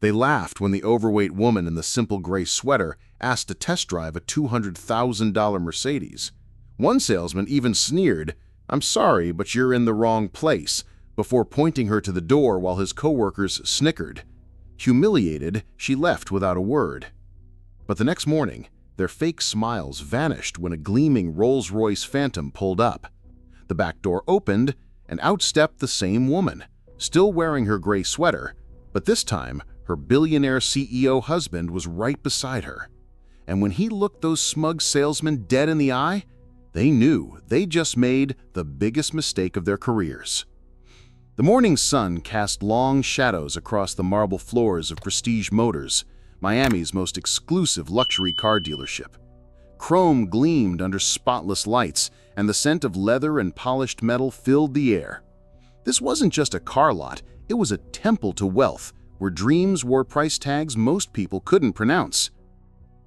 They laughed when the overweight woman in the simple gray sweater asked to test drive a $200,000 Mercedes. One salesman even sneered, "I'm sorry, but you're in the wrong place," before pointing her to the door while his coworkers snickered. Humiliated, she left without a word. But the next morning, their fake smiles vanished when a gleaming Rolls Royce Phantom pulled up. The back door opened, and out stepped the same woman, still wearing her gray sweater, but this time her billionaire CEO husband was right beside her. And when he looked those smug salesmen dead in the eye, they knew they just made the biggest mistake of their careers. The morning sun cast long shadows across the marble floors of Prestige Motors, Miami's most exclusive luxury car dealership. Chrome gleamed under spotless lights, and the scent of leather and polished metal filled the air. This wasn't just a car lot, it was a temple to wealth, where dreams wore price tags most people couldn't pronounce.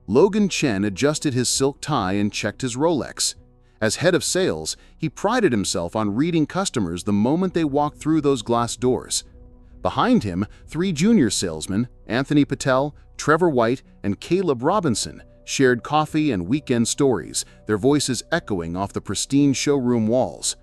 Logan Chen adjusted his silk tie and checked his Rolex. As head of sales, he prided himself on reading customers the moment they walked through those glass doors. Behind him, 3 junior salesmen, Anthony Patel, Trevor White, and Caleb Robinson, shared coffee and weekend stories, their voices echoing off the pristine showroom walls.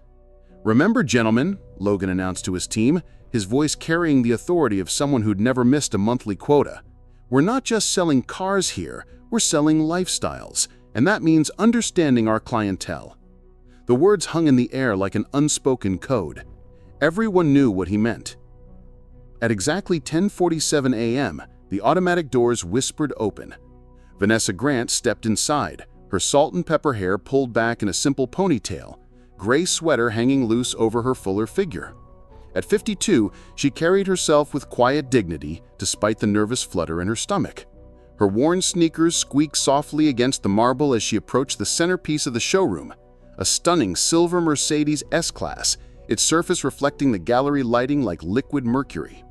"Remember, gentlemen," Logan announced to his team, his voice carrying the authority of someone who'd never missed a monthly quota. "We're not just selling cars here, we're selling lifestyles, and that means understanding our clientele." The words hung in the air like an unspoken code. Everyone knew what he meant. At exactly 10:47 a.m., the automatic doors whispered open. Vanessa Grant stepped inside, her salt and pepper hair pulled back in a simple ponytail, gray sweater hanging loose over her fuller figure. At 52, she carried herself with quiet dignity despite the nervous flutter in her stomach. Her worn sneakers squeaked softly against the marble as she approached the centerpiece of the showroom, a stunning silver Mercedes S-Class, its surface reflecting the gallery lighting like liquid mercury.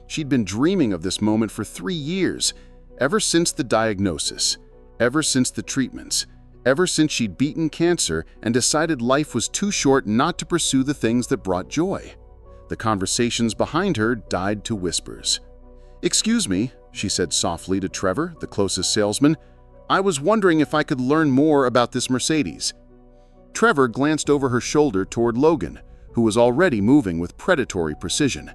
She'd been dreaming of this moment for 3 years, ever since the diagnosis, ever since the treatments, ever since she'd beaten cancer and decided life was too short not to pursue the things that brought joy. The conversations behind her died to whispers. "Excuse me," she said softly to Trevor, the closest salesman. "I was wondering if I could learn more about this Mercedes." Trevor glanced over her shoulder toward Logan, who was already moving with predatory precision.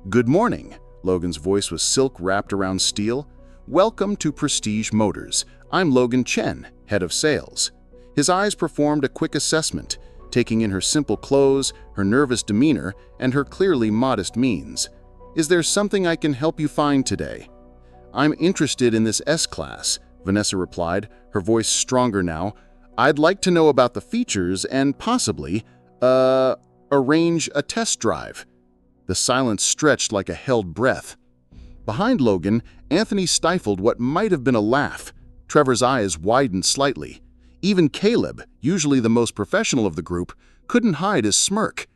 "Good morning." Logan's voice was silk wrapped around steel. "Welcome to Prestige Motors. I'm Logan Chen, head of sales." His eyes performed a quick assessment, taking in her simple clothes, her nervous demeanor, and her clearly modest means. "Is there something I can help you find today?" "I'm interested in this S-Class," Vanessa replied, her voice stronger now. "I'd like to know about the features and possibly, arrange a test drive." The silence stretched like a held breath. Behind Logan, Anthony stifled what might have been a laugh. Trevor's eyes widened slightly. Even Caleb, usually the most professional of the group, couldn't hide his smirk.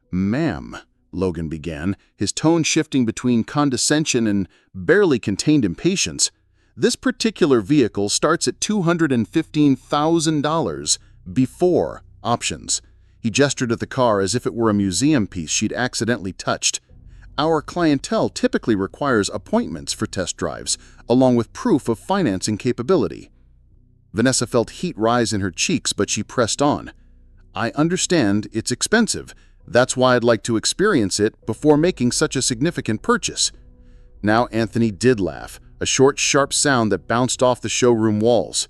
"Ma'am," Logan began, his tone shifting between condescension and barely contained impatience, "this particular vehicle starts at $215,000 before options." He gestured at the car as if it were a museum piece she'd accidentally touched. "Our clientele typically requires appointments for test drives, along with proof of financing capability." Vanessa felt heat rise in her cheeks, but she pressed on. "I understand it's expensive. That's why I'd like to experience it before making such a significant purchase." Now Anthony did laugh, a short, sharp sound that bounced off the showroom walls.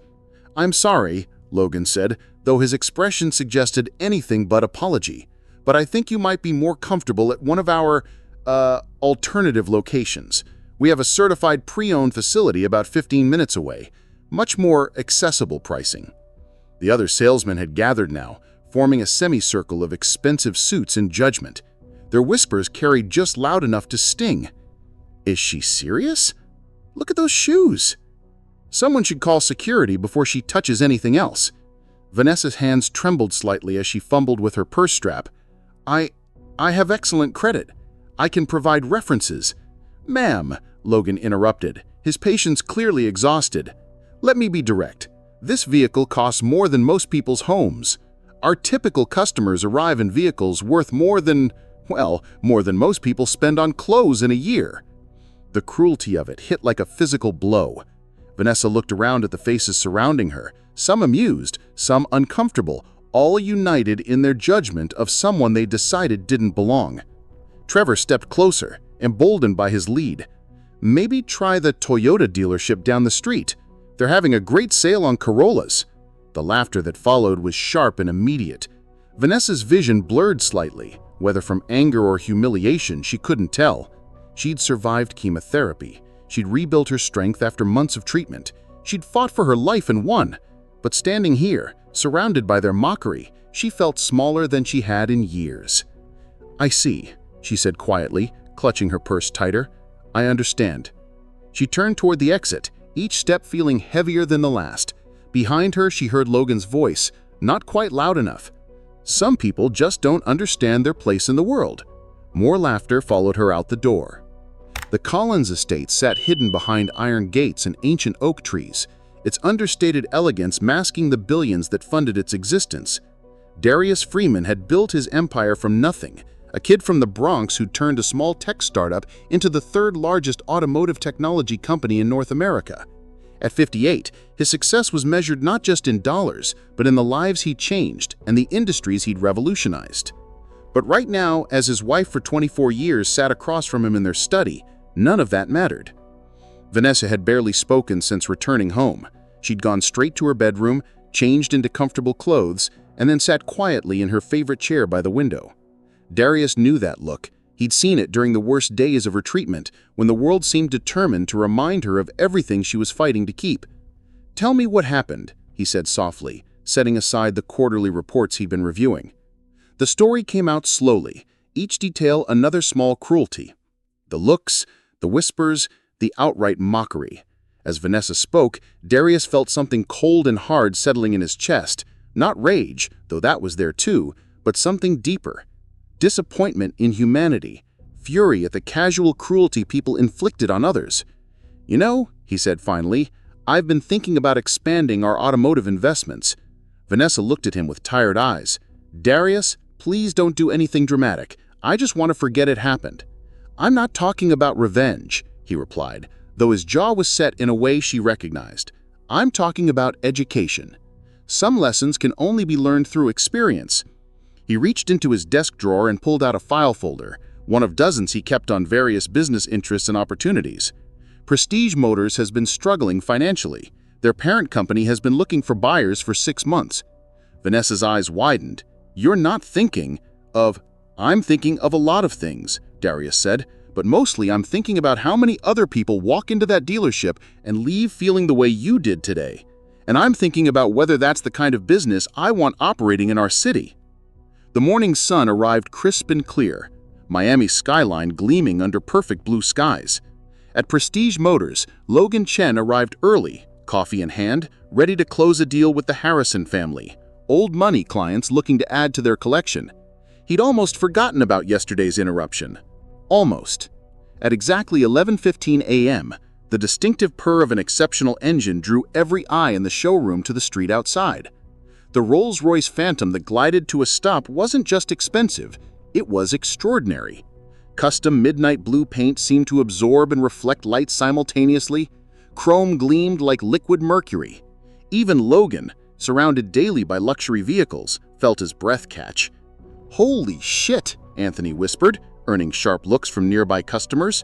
"I'm sorry," Logan said, though his expression suggested anything but apology, "but I think you might be more comfortable at one of our, alternative locations. We have a certified pre-owned facility about 15 minutes away, much more accessible pricing." The other salesmen had gathered now, forming a semicircle of expensive suits in judgment. Their whispers carried just loud enough to sting. "Is she serious? Look at those shoes. Someone should call security before she touches anything else." Vanessa's hands trembled slightly as she fumbled with her purse strap. I have excellent credit. I can provide references." "Ma'am," Logan interrupted, his patience clearly exhausted. "Let me be direct. This vehicle costs more than most people's homes. Our typical customers arrive in vehicles worth more than most people spend on clothes in a year." The cruelty of it hit like a physical blow. Vanessa looked around at the faces surrounding her, some amused, some uncomfortable, all united in their judgment of someone they decided didn't belong. Trevor stepped closer, emboldened by his lead. Maybe try the Toyota dealership down the street. They're having a great sale on Corollas. The laughter that followed was sharp and immediate. Vanessa's vision blurred slightly. Whether from anger or humiliation, she couldn't tell. She'd survived chemotherapy. She'd rebuilt her strength after months of treatment. She'd fought for her life and won. But standing here, surrounded by their mockery, she felt smaller than she had in years. "I see," she said quietly, clutching her purse tighter. "I understand." She turned toward the exit, each step feeling heavier than the last. Behind her, she heard Logan's voice, not quite loud enough. "Some people just don't understand their place in the world." More laughter followed her out the door. The Collins estate sat hidden behind iron gates and ancient oak trees, its understated elegance masking the billions that funded its existence. Darius Freeman had built his empire from nothing, a kid from the Bronx who turned a small tech startup into the third largest automotive technology company in North America. At 58, his success was measured not just in dollars, but in the lives he changed and the industries he'd revolutionized. But right now, as his wife for 24 years sat across from him in their study, none of that mattered. Vanessa had barely spoken since returning home. She'd gone straight to her bedroom, changed into comfortable clothes, and then sat quietly in her favorite chair by the window. Darius knew that look. He'd seen it during the worst days of her treatment, when the world seemed determined to remind her of everything she was fighting to keep. "Tell me what happened," he said softly, setting aside the quarterly reports he'd been reviewing. The story came out slowly, each detail another small cruelty. The looks, the whispers, the outright mockery. As Vanessa spoke, Darius felt something cold and hard settling in his chest. Not rage, though that was there too, but something deeper. Disappointment in humanity, fury at the casual cruelty people inflicted on others. "You know," he said finally, "I've been thinking about expanding our automotive investments." Vanessa looked at him with tired eyes. "Darius, please don't do anything dramatic. I just want to forget it happened." "I'm not talking about revenge," he replied, though his jaw was set in a way she recognized. "I'm talking about education. Some lessons can only be learned through experience." He reached into his desk drawer and pulled out a file folder, one of dozens he kept on various business interests and opportunities. Prestige Motors has been struggling financially. Their parent company has been looking for buyers for 6 months. Vanessa's eyes widened. "You're not thinking of—" "I'm thinking of a lot of things," Darius said, "but mostly I'm thinking about how many other people walk into that dealership and leave feeling the way you did today. And I'm thinking about whether that's the kind of business I want operating in our city." The morning sun arrived crisp and clear, Miami's skyline gleaming under perfect blue skies. At Prestige Motors, Logan Chen arrived early, coffee in hand, ready to close a deal with the Harrison family, old money clients looking to add to their collection. He'd almost forgotten about yesterday's interruption. Almost. At exactly 11:15 a.m., the distinctive purr of an exceptional engine drew every eye in the showroom to the street outside. The Rolls Royce Phantom that glided to a stop wasn't just expensive, it was extraordinary. Custom midnight blue paint seemed to absorb and reflect light simultaneously. Chrome gleamed like liquid mercury. Even Logan, surrounded daily by luxury vehicles, felt his breath catch. "Holy shit," Anthony whispered, earning sharp looks from nearby customers.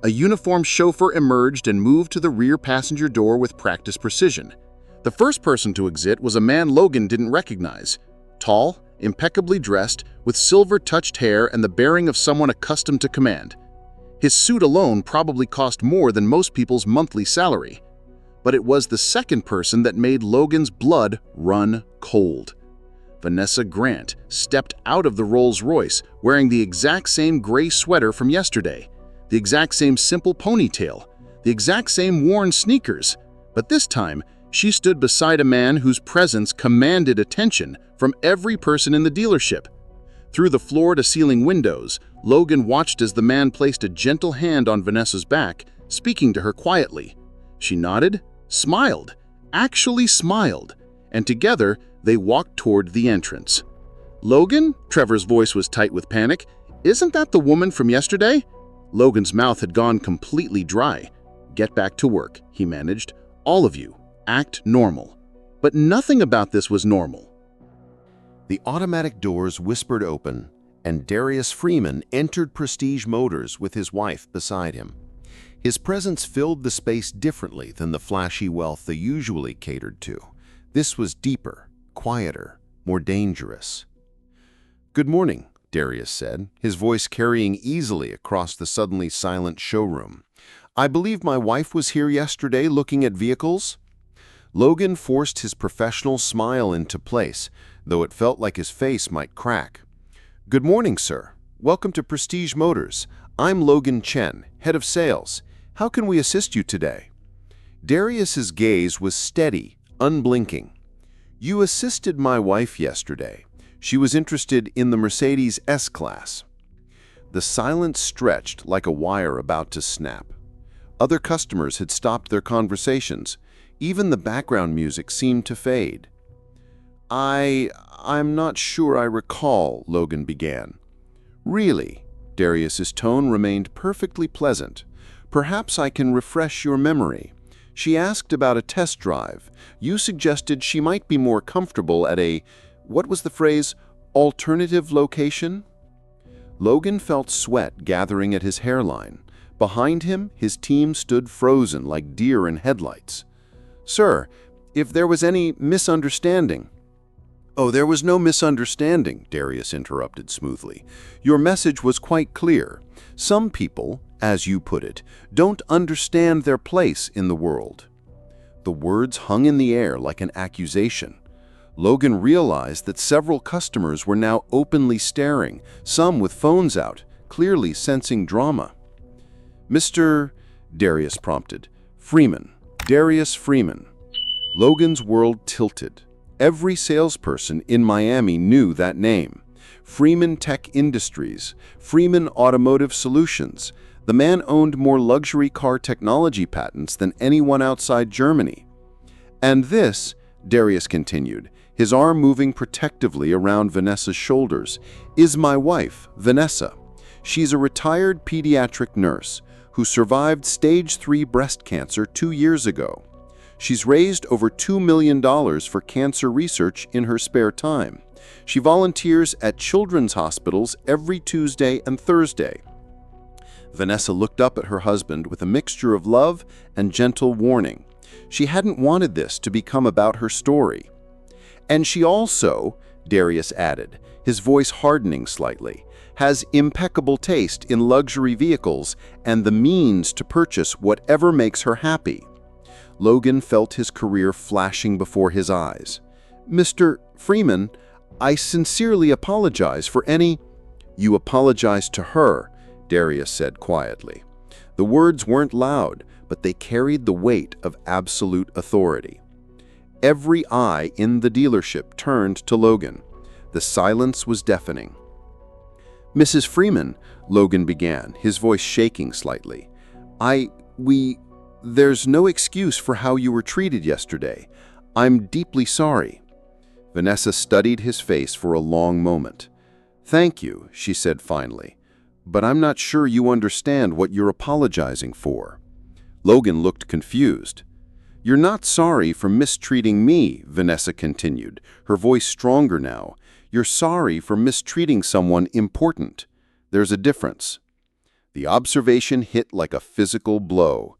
A uniformed chauffeur emerged and moved to the rear passenger door with practiced precision. The first person to exit was a man Logan didn't recognize. Tall, impeccably dressed, with silver-touched hair and the bearing of someone accustomed to command. His suit alone probably cost more than most people's monthly salary. But it was the second person that made Logan's blood run cold. Vanessa Grant stepped out of the Rolls Royce wearing the exact same gray sweater from yesterday, the exact same simple ponytail, the exact same worn sneakers. But this time, she stood beside a man whose presence commanded attention from every person in the dealership. Through the floor-to-ceiling windows, Logan watched as the man placed a gentle hand on Vanessa's back, speaking to her quietly. She nodded, smiled, actually smiled, and together they walked toward the entrance. "Logan?" Trevor's voice was tight with panic. "Isn't that the woman from yesterday?" Logan's mouth had gone completely dry. "Get back to work," he managed. "All of you, act normal." But nothing about this was normal. The automatic doors whispered open, and Darius Freeman entered Prestige Motors with his wife beside him. His presence filled the space differently than the flashy wealth they usually catered to. This was deeper, quieter, more dangerous. "Good morning," Darius said, his voice carrying easily across the suddenly silent showroom. "I believe my wife was here yesterday looking at vehicles?" Logan forced his professional smile into place, though it felt like his face might crack. "Good morning, sir. Welcome to Prestige Motors. I'm Logan Chen, head of sales. How can we assist you today?" Darius's gaze was steady, unblinking. "You assisted my wife yesterday. She was interested in the Mercedes S-Class." The silence stretched like a wire about to snap. Other customers had stopped their conversations. Even the background music seemed to fade. I'm not sure I recall," Logan began. "Really?" Darius's tone remained perfectly pleasant. "Perhaps I can refresh your memory. She asked about a test drive. You suggested she might be more comfortable at a, what was the phrase, alternative location?" Logan felt sweat gathering at his hairline. Behind him, his team stood frozen like deer in headlights. "Sir, if there was any misunderstanding—" "Oh, there was no misunderstanding," Darius interrupted smoothly. "Your message was quite clear. Some people, as you put it, don't understand their place in the world." The words hung in the air like an accusation. Logan realized that several customers were now openly staring, some with phones out, clearly sensing drama. "Mr. Darius prompted. "Freeman. Darius Freeman." Logan's world tilted. Every salesperson in Miami knew that name. Freeman Tech Industries, Freeman Automotive Solutions. The man owned more luxury car technology patents than anyone outside Germany. "And this," Darius continued, his arm moving protectively around Vanessa's shoulders, "is my wife, Vanessa. She's a retired pediatric nurse who survived stage 3 breast cancer 2 years ago. She's raised over $2 million for cancer research in her spare time. She volunteers at children's hospitals every Tuesday and Thursday." Vanessa looked up at her husband with a mixture of love and gentle warning. She hadn't wanted this to become about her story. "And she also," Darius added, his voice hardening slightly, "has impeccable taste in luxury vehicles and the means to purchase whatever makes her happy." Logan felt his career flashing before his eyes. "Mr. Freeman, I sincerely apologize for any—" "You apologize to her," Darius said quietly. The words weren't loud, but they carried the weight of absolute authority. Every eye in the dealership turned to Logan. The silence was deafening. "Mrs. Freeman," Logan began, his voice shaking slightly. There's no excuse for how you were treated yesterday. I'm deeply sorry." Vanessa studied his face for a long moment. "Thank you," she said finally, "but I'm not sure you understand what you're apologizing for." Logan looked confused. "You're not sorry for mistreating me," Vanessa continued, her voice stronger now. "You're sorry for mistreating someone important. There's a difference." The observation hit like a physical blow.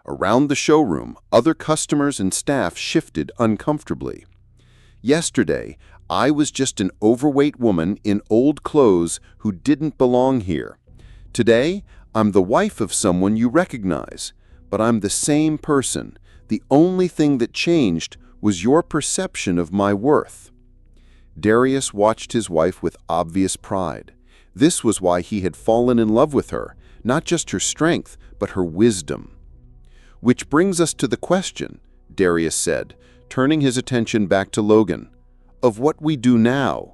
Around the showroom, other customers and staff shifted uncomfortably. "Yesterday, I was just an overweight woman in old clothes who didn't belong here. Today, I'm the wife of someone you recognize, but I'm the same person. The only thing that changed was your perception of my worth." Darius watched his wife with obvious pride. This was why he had fallen in love with her, not just her strength, but her wisdom. "Which brings us to the question," Darius said, turning his attention back to Logan, "of what we do now."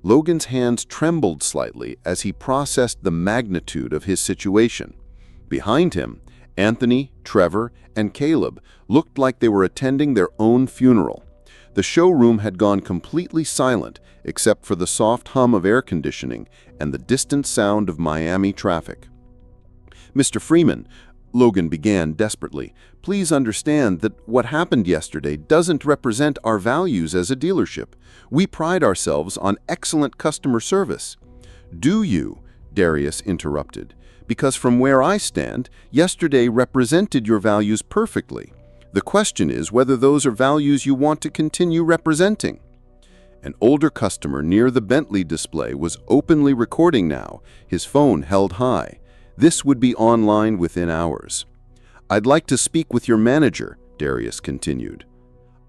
Logan's hands trembled slightly as he processed the magnitude of his situation. Behind him, Anthony, Trevor, and Caleb looked like they were attending their own funeral. The showroom had gone completely silent except for the soft hum of air conditioning and the distant sound of Miami traffic. Mr. Freeman, Logan began desperately, please understand that what happened yesterday doesn't represent our values as a dealership. We pride ourselves on excellent customer service. Do you? Darius interrupted. Because from where I stand, yesterday represented your values perfectly. The question is whether those are values you want to continue representing. An older customer near the Bentley display was openly recording now, his phone held high. This would be online within hours. I'd like to speak with your manager, Darius continued.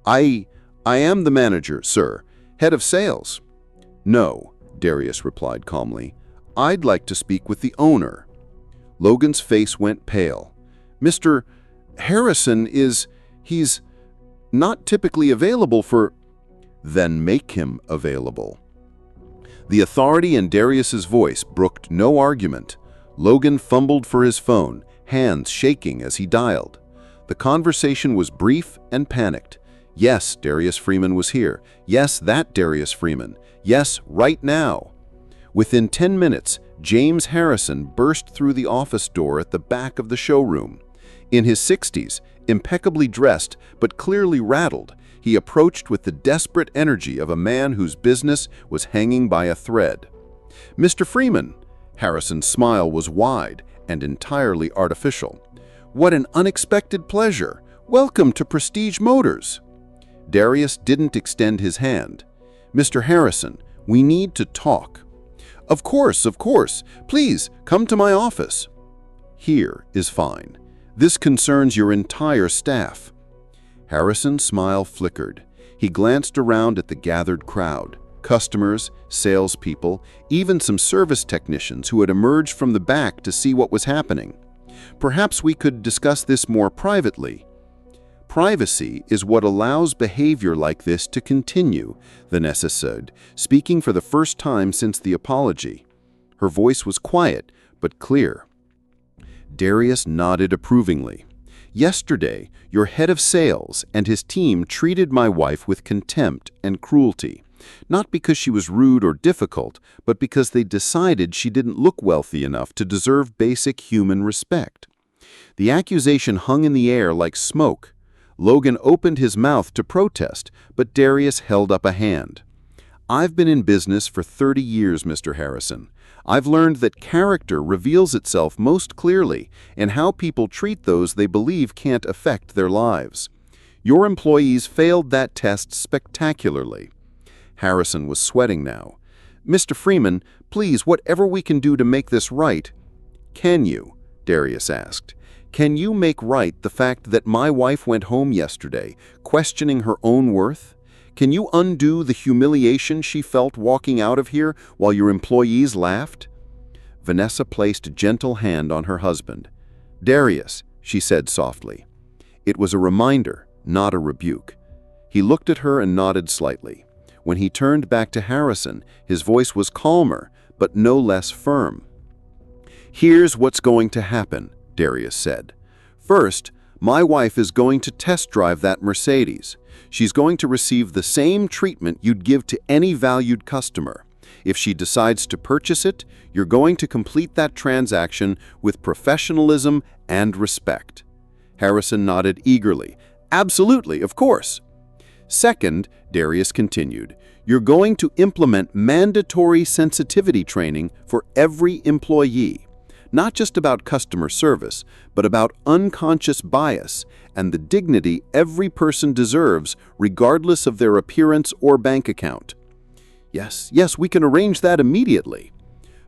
I am the manager, sir. Head of sales. No, Darius replied calmly. I'd like to speak with the owner. Logan's face went pale. Mr. Harrison he's not typically available for... Then make him available. The authority in Darius's voice brooked no argument. Logan fumbled for his phone, hands shaking as he dialed. The conversation was brief and panicked. Yes, Darius Freeman was here. Yes, that Darius Freeman. Yes, right now. Within 10 minutes, James Harrison burst through the office door at the back of the showroom. In his 60s, impeccably dressed but clearly rattled, he approached with the desperate energy of a man whose business was hanging by a thread. Mr. Freeman, Harrison's smile was wide and entirely artificial. What an unexpected pleasure! Welcome to Prestige Motors. Darius didn't extend his hand. Mr. Harrison, we need to talk. Of course. Please, come to my office. Here is fine. This concerns your entire staff. Harrison's smile flickered. He glanced around at the gathered crowd. Customers, salespeople, even some service technicians who had emerged from the back to see what was happening. Perhaps we could discuss this more privately. Privacy is what allows behavior like this to continue, Vanessa said, speaking for the first time since the apology. Her voice was quiet, but clear. Darius nodded approvingly. Yesterday, your head of sales and his team treated my wife with contempt and cruelty, not because she was rude or difficult, but because they decided she didn't look wealthy enough to deserve basic human respect. The accusation hung in the air like smoke. Logan opened his mouth to protest, but Darius held up a hand. I've been in business for 30 years, Mr. Harrison. I've learned that character reveals itself most clearly in how people treat those they believe can't affect their lives. Your employees failed that test spectacularly. Harrison was sweating now. Mr. Freeman, please, whatever we can do to make this right. Can you? Darius asked. Can you make right the fact that my wife went home yesterday, questioning her own worth? Can you undo the humiliation she felt walking out of here while your employees laughed? Vanessa placed a gentle hand on her husband. Darius, she said softly. It was a reminder, not a rebuke. He looked at her and nodded slightly. When he turned back to Harrison, his voice was calmer, but no less firm. Here's what's going to happen, Darius said. First, my wife is going to test drive that Mercedes. She's going to receive the same treatment you'd give to any valued customer. If she decides to purchase it, you're going to complete that transaction with professionalism and respect. Harrison nodded eagerly. Absolutely, of course. Second, Darius continued, you're going to implement mandatory sensitivity training for every employee. Not just about customer service, but about unconscious bias and the dignity every person deserves regardless of their appearance or bank account. Yes, we can arrange that immediately.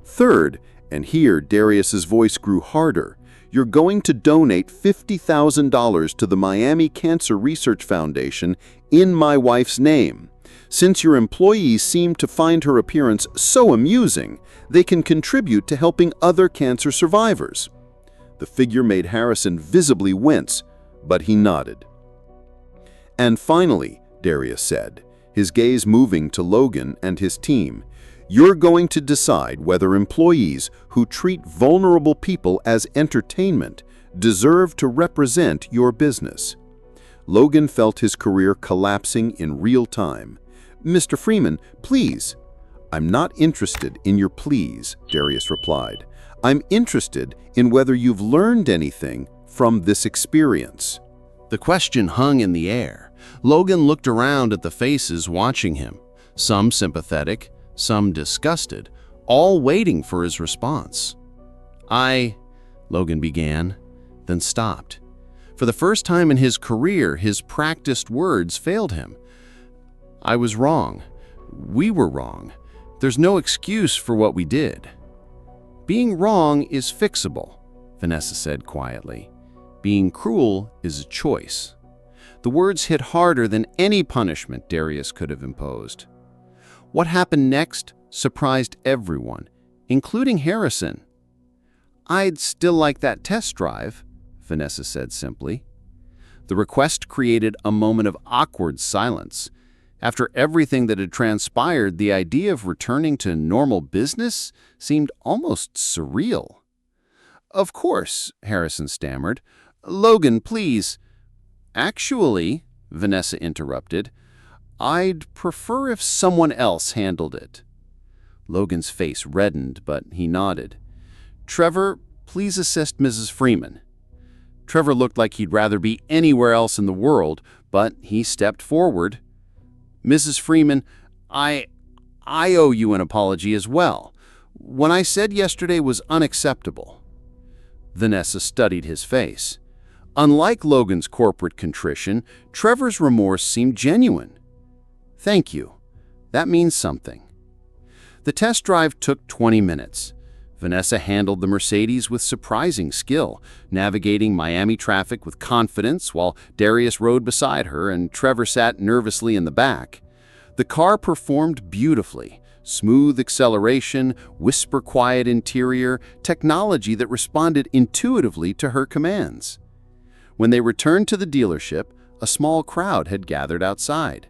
Third, and here Darius's voice grew harder, you're going to donate $50,000 to the Miami Cancer Research Foundation in my wife's name. Since your employees seem to find her appearance so amusing, they can contribute to helping other cancer survivors. The figure made Harrison visibly wince, but he nodded. And finally, Darius said, his gaze moving to Logan and his team, you're going to decide whether employees who treat vulnerable people as entertainment deserve to represent your business. Logan felt his career collapsing in real time. Mr. Freeman, please. I'm not interested in your pleas, Darius replied. I'm interested in whether you've learned anything from this experience. The question hung in the air. Logan looked around at the faces watching him, some sympathetic, some disgusted, all waiting for his response. Logan began, then stopped. For the first time in his career, his practiced words failed him. I was wrong. We were wrong. There's no excuse for what we did. Being wrong is fixable, Vanessa said quietly. Being cruel is a choice. The words hit harder than any punishment Darius could have imposed. What happened next surprised everyone, including Harrison. I'd still like that test drive, Vanessa said simply. The request created a moment of awkward silence. After everything that had transpired, the idea of returning to normal business seemed almost surreal. Of course, Harrison stammered. Logan, please. Actually, Vanessa interrupted, I'd prefer if someone else handled it. Logan's face reddened, but he nodded. Trevor, please assist Mrs. Freeman. Trevor looked like he'd rather be anywhere else in the world, but he stepped forward. Mrs. Freeman, I owe you an apology as well. What I said yesterday was unacceptable. Vanessa studied his face. Unlike Logan's corporate contrition, Trevor's remorse seemed genuine. Thank you. That means something. The test drive took 20 minutes. Vanessa handled the Mercedes with surprising skill, navigating Miami traffic with confidence while Darius rode beside her and Trevor sat nervously in the back. The car performed beautifully. Smooth acceleration, whisper-quiet interior, technology that responded intuitively to her commands. When they returned to the dealership, a small crowd had gathered outside.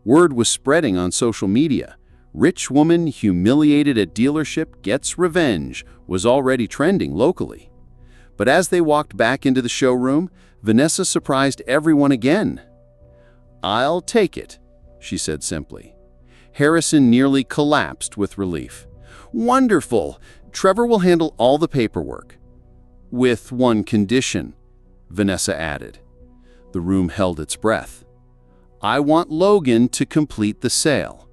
Word was spreading on social media. Rich woman humiliated at dealership gets revenge was already trending locally. But as they walked back into the showroom, Vanessa surprised everyone again. I'll take it, she said simply. Harrison nearly collapsed with relief. Wonderful! Trevor will handle all the paperwork. With one condition, Vanessa added. The room held its breath. I want Logan to complete the sale.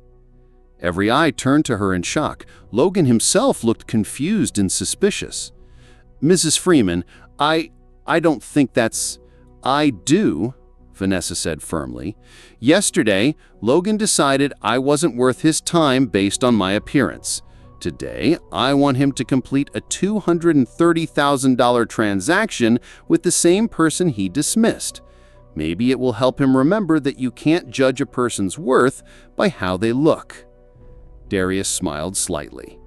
Every eye turned to her in shock. Logan himself looked confused and suspicious. Mrs. Freeman, I don't think that's... I do, Vanessa said firmly. Yesterday, Logan decided I wasn't worth his time based on my appearance. Today, I want him to complete a $230,000 transaction with the same person he dismissed. Maybe it will help him remember that you can't judge a person's worth by how they look. Darius smiled slightly.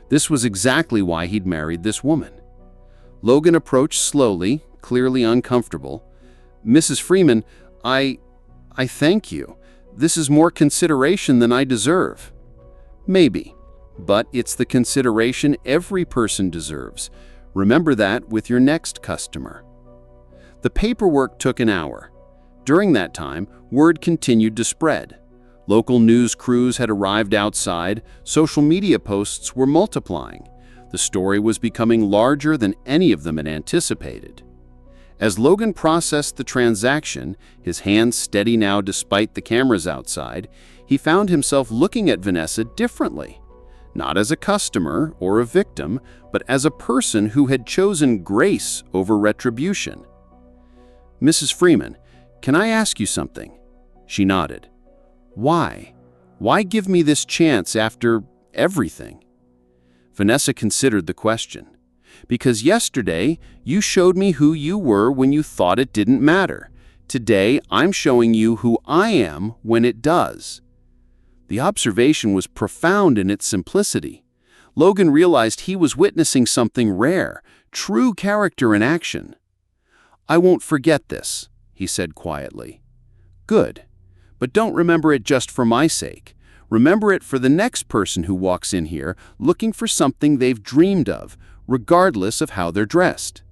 This was exactly why he'd married this woman. Logan approached slowly, clearly uncomfortable. Mrs. Freeman, I thank you. This is more consideration than I deserve. Maybe, but it's the consideration every person deserves. Remember that with your next customer. The paperwork took an hour. During that time, word continued to spread. Local news crews had arrived outside, social media posts were multiplying. The story was becoming larger than any of them had anticipated. As Logan processed the transaction, his hands steady now despite the cameras outside, he found himself looking at Vanessa differently. Not as a customer or a victim, but as a person who had chosen grace over retribution. Mrs. Freeman, can I ask you something? She nodded. Why? Why give me this chance after everything? Vanessa considered the question. Because yesterday, you showed me who you were when you thought it didn't matter. Today, I'm showing you who I am when it does. The observation was profound in its simplicity. Logan realized he was witnessing something rare, true character in action. I won't forget this, he said quietly. Good. But don't remember it just for my sake. Remember it for the next person who walks in here looking for something they've dreamed of, regardless of how they're dressed.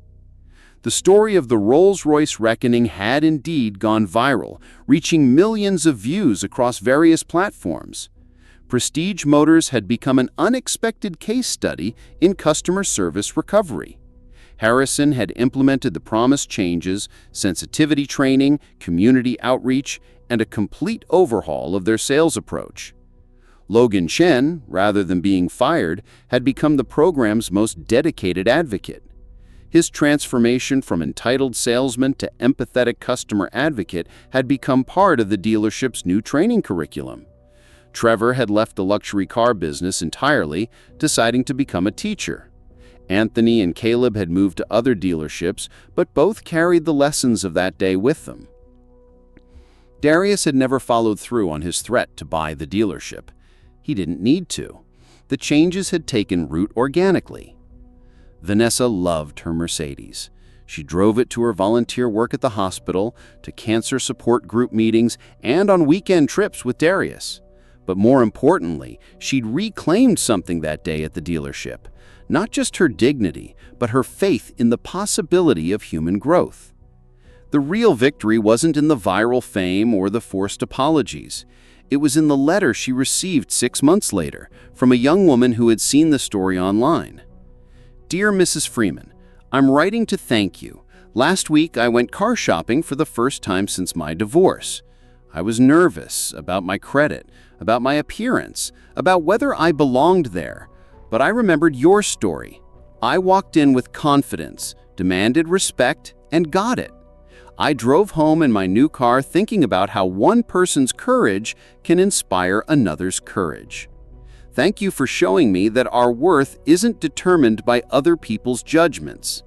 The story of the Rolls Royce reckoning had indeed gone viral, reaching millions of views across various platforms. Prestige Motors had become an unexpected case study in customer service recovery. Harrison had implemented the promised changes, sensitivity training, community outreach, and a complete overhaul of their sales approach. Logan Chen, rather than being fired, had become the program's most dedicated advocate. His transformation from entitled salesman to empathetic customer advocate had become part of the dealership's new training curriculum. Trevor had left the luxury car business entirely, deciding to become a teacher. Anthony and Caleb had moved to other dealerships, but both carried the lessons of that day with them. Darius had never followed through on his threat to buy the dealership. He didn't need to. The changes had taken root organically. Vanessa loved her Mercedes. She drove it to her volunteer work at the hospital, to cancer support group meetings, and on weekend trips with Darius. But more importantly, she'd reclaimed something that day at the dealership. Not just her dignity, but her faith in the possibility of human growth. The real victory wasn't in the viral fame or the forced apologies. It was in the letter she received 6 months later from a young woman who had seen the story online. "Dear Mrs. Freeman, I'm writing to thank you. Last week I went car shopping for the first time since my divorce. I was nervous about my credit, about my appearance, about whether I belonged there. But I remembered your story. I walked in with confidence, demanded respect, and got it. I drove home in my new car thinking about how one person's courage can inspire another's courage. Thank you for showing me that our worth isn't determined by other people's judgments."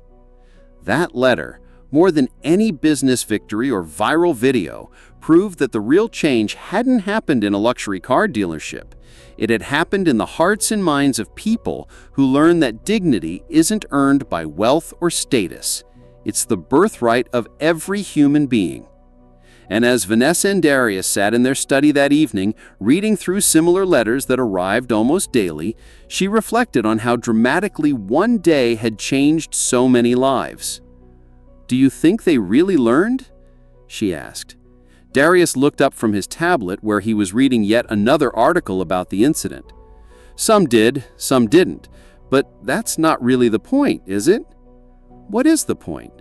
That letter, more than any business victory or viral video, proved that the real change hadn't happened in a luxury car dealership. It had happened in the hearts and minds of people who learned that dignity isn't earned by wealth or status. It's the birthright of every human being. And as Vanessa and Darius sat in their study that evening, reading through similar letters that arrived almost daily, she reflected on how dramatically one day had changed so many lives. "Do you think they really learned?" she asked. Darius looked up from his tablet where he was reading yet another article about the incident. "Some did, some didn't. But that's not really the point, is it?" "What is the point?"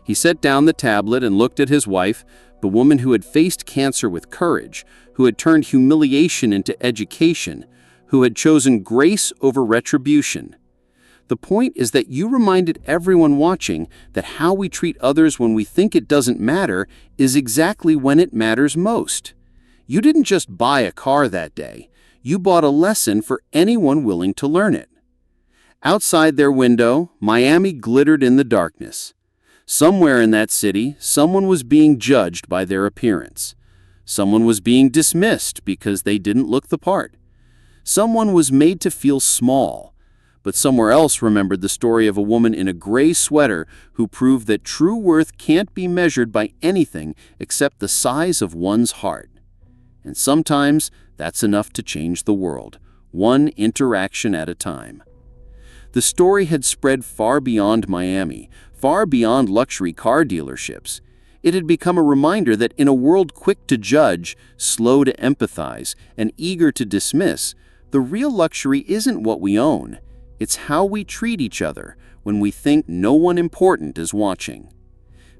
He set down the tablet and looked at his wife, the woman who had faced cancer with courage, who had turned humiliation into education, who had chosen grace over retribution. "The point is that you reminded everyone watching that how we treat others when we think it doesn't matter is exactly when it matters most. You didn't just buy a car that day. You bought a lesson for anyone willing to learn it." Outside their window, Miami glittered in the darkness. Somewhere in that city, someone was being judged by their appearance. Someone was being dismissed because they didn't look the part. Someone was made to feel small. But somewhere else remembered the story of a woman in a gray sweater who proved that true worth can't be measured by anything except the size of one's heart. And sometimes that's enough to change the world, one interaction at a time. The story had spread far beyond Miami, far beyond luxury car dealerships. It had become a reminder that in a world quick to judge, slow to empathize, and eager to dismiss, the real luxury isn't what we own. It's how we treat each other when we think no one important is watching.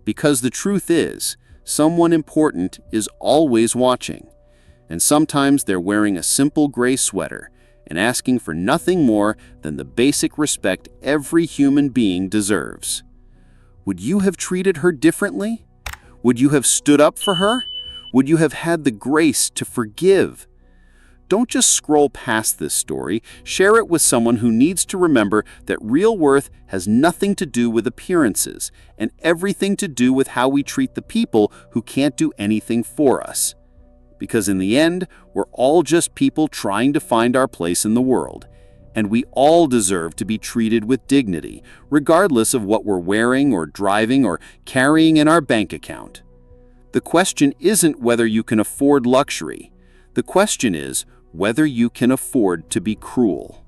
Because the truth is, someone important is always watching. And sometimes they're wearing a simple gray sweater and asking for nothing more than the basic respect every human being deserves. Would you have treated her differently? Would you have stood up for her? Would you have had the grace to forgive? Don't just scroll past this story. Share it with someone who needs to remember that real worth has nothing to do with appearances and everything to do with how we treat the people who can't do anything for us. Because in the end, we're all just people trying to find our place in the world. And we all deserve to be treated with dignity, regardless of what we're wearing or driving or carrying in our bank account. The question isn't whether you can afford luxury. The question is whether you can afford to be cruel.